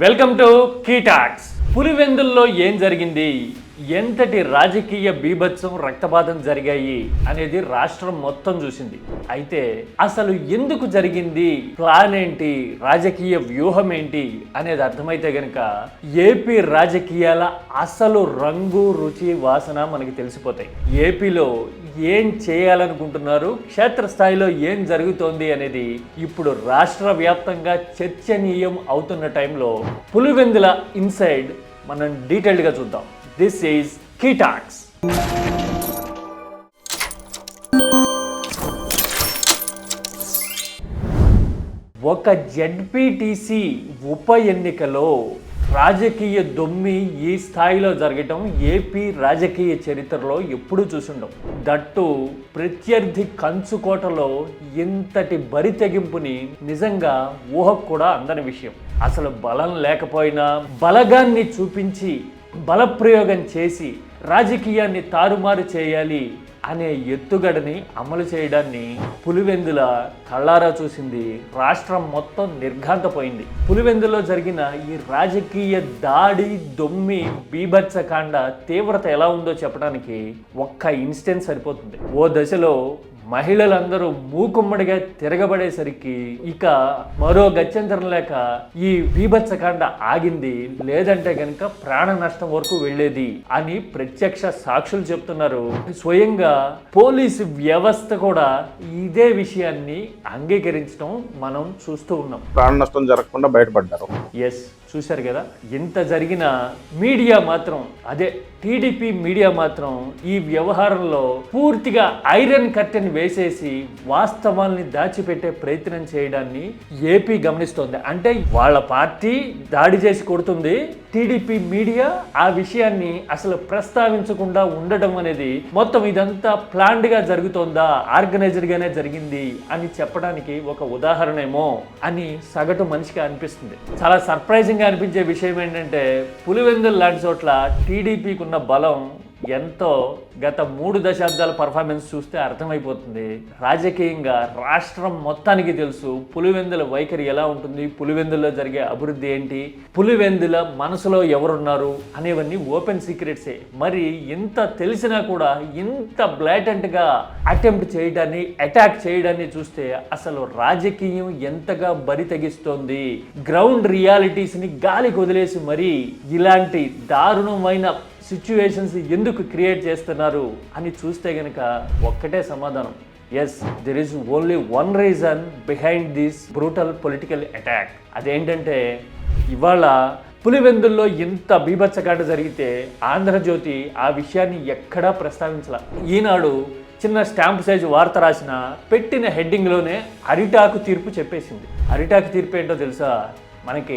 Welcome to కీటాక్స్. పులివెందుల్లో ఏం జరిగింది, ఎంతటి రాజకీయ బీభత్సం రక్తపాతం జరిగాయి అనేది రాష్ట్రం మొత్తం చూసింది. అయితే అసలు ఎందుకు జరిగింది, ప్లాన్ ఏంటి, రాజకీయ వ్యూహం ఏంటి అనేది అర్థమైతే గనక ఏపీ రాజకీయాల అసలు రంగు రుచి వాసన మనకి తెలిసిపోతాయి. ఏపీలో ఏం చేయాలనుకుంటున్నారు, క్షేత్రస్థాయిలో ఏం జరుగుతోంది అనేది ఇప్పుడు రాష్ట్ర వ్యాప్తంగా చర్చనీయం అవుతున్న టైంలో పులివెందుల ఇన్సైడ్ మనం డీటెయిల్డ్గా చూద్దాం. This is key talks. ఒక జెడ్పీటీసీ ఉప ఎన్నికలో రాజకీయ దొమ్మి ఈ స్థాయిలో జరగటం ఏపీ రాజకీయ చరిత్రలో ఎప్పుడూ చూసుండం. దట్టు ప్రత్యర్థి కంచుకోటలో ఇంతటి బరి తెగింపుని నిజంగా ఊహకు కూడా అందని విషయం. అసలు బలం లేకపోయినా బలగాన్ని చూపించి బలప్రయోగం చేసి రాజకీయాన్ని తారుమారు చేయాలి అనే ఎత్తుగడని అమలు చేయడాన్ని పులివెందుల కళ్ళారా చూసింది. రాష్ట్రం మొత్తం నిర్ఘాంతపోయింది. పులివెందులో జరిగిన ఈ రాజకీయ దాడి, దొమ్మి, బీభత్సకాండ తీవ్రత ఎలా ఉందో చెప్పడానికి ఒక్క ఇన్స్టెన్స్ సరిపోతుంది. ఓ దశలో మహిళలందరూ మూకుమ్మడిగా తిరగబడేసరికి ఇక మరో గత్యంతరం లేక ఈ బీభత్సకాండ ఆగింది, లేదంటే గనక ప్రాణ నష్టం వరకు వెళ్ళేది అని ప్రత్యక్ష సాక్షులు చెప్తున్నారు. స్వయంగా పోలీసు వ్యవస్థ కూడా ఇదే విషయాన్ని అంగీకరించడం మనం చూస్తూ ఉన్నాం. ప్రాణ నష్టం జరగకుండా బయటపడ్డారు. ఎస్, చూశారు కదా. ఇంత జరిగిన మీడియా మాత్రం, అదే టీడీపీ మీడియా మాత్రం ఈ వ్యవహారంలో పూర్తిగా ఐరన్ కర్టెన్ వేసేసి వాస్తవాల్ని దాచిపెట్టే ప్రయత్నం చేయడాన్ని ఏపీ గమనిస్తోంది. అంటే వాళ్ళ పార్టీ దాడి చేసి కొడుతుంది, టీడీపీ మీడియా ఆ విషయాన్ని అసలు ప్రస్తావించకుండా ఉండడం అనేది మొత్తం ఇదంతా ప్లాన్డ్ గా జరుగుతోందా, ఆర్గనైజ్డ్ గానే జరిగింది అని చెప్పడానికి ఒక ఉదాహరణ ఏమో అని సగటు మనిషికి అనిపిస్తుంది. చాలా సర్ప్రైజింగ్ గా అనిపించే విషయం ఏంటంటే పులివెందులు లాంటి చోట్ల టీడీపీకి ఉన్న బలం ఎంతో గత 3 దశాబ్దాల పర్ఫార్మెన్స్ చూస్తే అర్థమైపోతుంది. రాజకీయంగా రాష్ట్రం మొత్తానికి తెలుసు పులివెందుల వైఖరి ఎలా ఉంటుంది, పులివెందుల్లో జరిగే అభివృద్ధి ఏంటి, పులివెందుల మనసులో ఎవరున్నారు అనేవన్నీ ఓపెన్ సీక్రెట్సే. మరి ఇంత తెలిసినా కూడా ఇంత బ్లాటెంట్గా అటెంప్ట్ చేయడాన్ని, అటాక్ చేయడాన్ని చూస్తే అసలు రాజకీయం ఎంతగా బరి తెగిస్తోంది. గ్రౌండ్ రియాలిటీస్ని గాలికి వదిలేసి మరీ ఇలాంటి దారుణమైన సిచ్యువేషన్స్ ఎందుకు క్రియేట్ చేస్తున్నారు అని చూస్తే గనక ఒక్కటే సమాధానం, yes, there is only one reason behind this brutal political attack. అదేంటంటే ఇవాళ పులివెందుల్లో ఇంత బీభత్సకాండ జరిగితే ఆంధ్రజ్యోతి ఆ విషయాన్ని ఎక్కడా ప్రస్తావించాల. ఈనాడు చిన్న స్టాంప్ సైజు వార్త రాసిన పెట్టిన హెడ్డింగ్లోనే అరిటాకు తీర్పు చెప్పేసింది. అరిటాకు తీర్పు ఏంటో తెలుసా? మనకి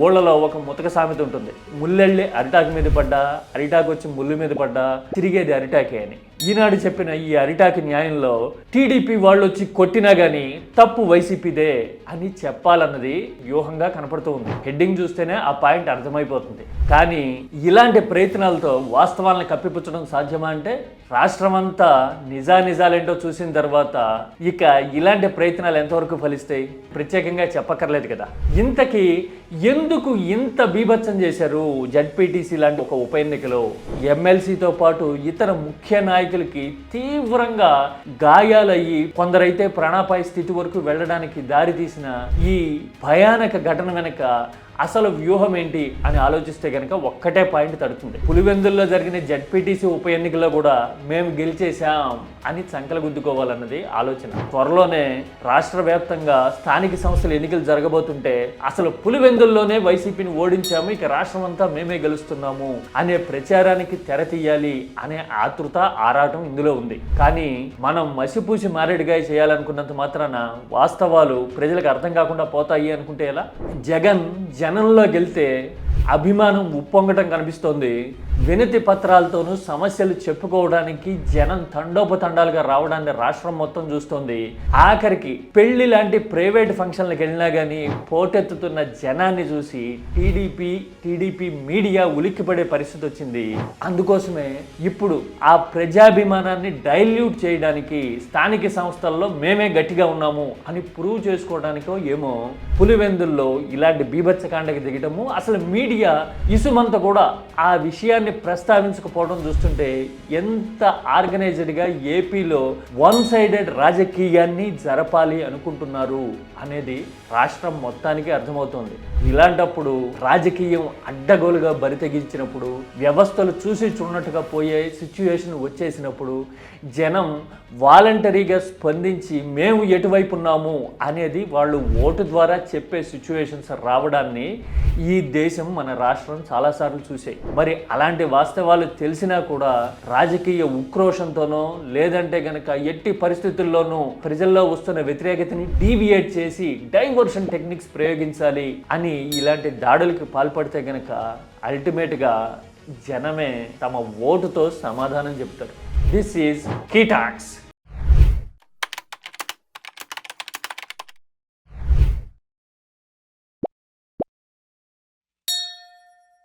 ఊళ్ళలో ఒక ముతక సామెత ఉంటుంది, ముల్లెళ్ళి అరిటాకు మీద పడ్డా, అరిటాకు వచ్చి ముళ్ళు మీద పడ్డా తిరిగేది అరిటాకే అని. ఈనాడు చెప్పిన ఈ అరిటాకు న్యాయంలో టీడీపీ వాళ్ళు వచ్చి కొట్టినా గానీ తప్పు వైసీపీదే అని చెప్పాలన్నది వ్యూహంగా కనపడుతూ ఉంది. హెడ్డింగ్ చూస్తేనే ఆ పాయింట్ అర్థమైపోతుంది. కానీ ఇలాంటి ప్రయత్నాలతో వాస్తవాలను కప్పిపుచ్చడం సాధ్యమా అంటే రాష్ట్రమంతా నిజానిజాలేంటో చూసిన తర్వాత ఇక ఇలాంటి ప్రయత్నాలు ఎంతవరకు ఫలిస్తాయి ప్రత్యేకంగా చెప్పక్కర్లేదు కదా. ఇంతకీ ఎందుకు ఇంత బీభత్సం చేశారు జెడ్పీటీసీ లాంటి ఒక ఉప ఎన్నికలో? ఎమ్మెల్సీతో పాటు ఇతర ముఖ్య నాయకులకి తీవ్రంగా గాయాలయ్యి కొందరైతే ప్రాణాపాయ స్థితి వరకు వెళ్ళడానికి దారి తీసిన ఈ భయానక ఘటన వెనక అసలు వ్యూహం ఏంటి అని ఆలోచిస్తే కనుక ఒక్కటే పాయింట్ తడుతుంది. పులివెందుల్లో జరిగిన జెడ్పీటీసీ ఉప ఎన్నికల్లో కూడా మేము గెలిచేశాం అని చంకలు గుద్దుకోవాలన్నది ఆలోచన. త్వరలోనే రాష్ట్ర వ్యాప్తంగా స్థానిక సంస్థల ఎన్నికలు జరగబోతుంటే అసలు పులివెందుల్లోనే వైసీపీని ఓడించాము, ఇక రాష్ట్రం అంతా మేమే గెలుస్తున్నాము అనే ప్రచారానికి తెర తీయాలి అనే ఆతృత, ఆరాటం ఇందులో ఉంది. కానీ మనం మసిపూసి మారేడుగాయ చేయాలనుకున్నంత మాత్రాన వాస్తవాలు ప్రజలకు అర్థం కాకుండా పోతాయి అనుకుంటే ఎలా? జగన్ జనంలో గెలితే అభిమానం ఉప్పొంగటం కనిపిస్తోంది. వినతి పత్రాలతోనూ సమస్యలు చెప్పుకోవడానికి జనం తండోపతండాలుగా రావడాన్ని రాష్ట్రం మొత్తం చూస్తోంది. ఆఖరికి పెళ్లి లాంటి ప్రైవేట్ ఫంక్షన్లకు వెళ్ళినా కానీ పోటెత్తుతున్న జనాన్ని చూసి టీడీపీ మీడియా ఉలిక్కిపడే పరిస్థితి వచ్చింది. అందుకోసమే ఇప్పుడు ఆ ప్రజాభిమానాన్ని డైల్యూట్ చేయడానికి స్థానిక సంస్థల్లో మేమే గట్టిగా ఉన్నాము అని ప్రూవ్ చేసుకోవడానికో ఏమో పులివెందుల్లో ఇలాంటి బీభత్సకాండకి దిగటము, అసలు మీడియా ఇసుమంతా కూడా ఆ విషయాన్ని ప్రస్తావించకపోవడం చూస్తుంటే ఎంత ఆర్గనైజ్డ్గా ఏపీలో వన్ సైడెడ్ రాజకీయాన్ని జరపాలి అనుకుంటున్నారు అనేది రాష్ట్రం మొత్తానికి అర్థమవుతోంది. ఇలాంటప్పుడు రాజకీయం అడ్డగోలుగా బరితెగించినప్పుడు, వ్యవస్థలు చూసి చూడనట్టుగా పోయే సిచ్యువేషన్ వచ్చేసినప్పుడు జనం వాలంటరీగా స్పందించి మేము ఎటువైపు ఉన్నాము అనేది వాళ్ళు ఓటు ద్వారా చెప్పే సిచ్యువేషన్స్ రావడాన్ని ఈ దేశం మన రాష్ట్రం చాలాసార్లు చూసాయి. మరి అలాంటి వాస్తవాలు తెలిసినా కూడా రాజకీయ ఉక్రోషంతోనో లేదంటే గనక ఎట్టి పరిస్థితుల్లోనూ ప్రజల్లో వస్తున్న వ్యతిరేకతని డీవియేట్ చేసి డైవర్షన్ టెక్నిక్స్ ప్రయోగించాలి అని ఇలాంటి దాడులకు పాల్పడితే గనక అల్టిమేట్గా జనమే తమ ఓటుతో సమాధానం చెప్తారు. This is key talks.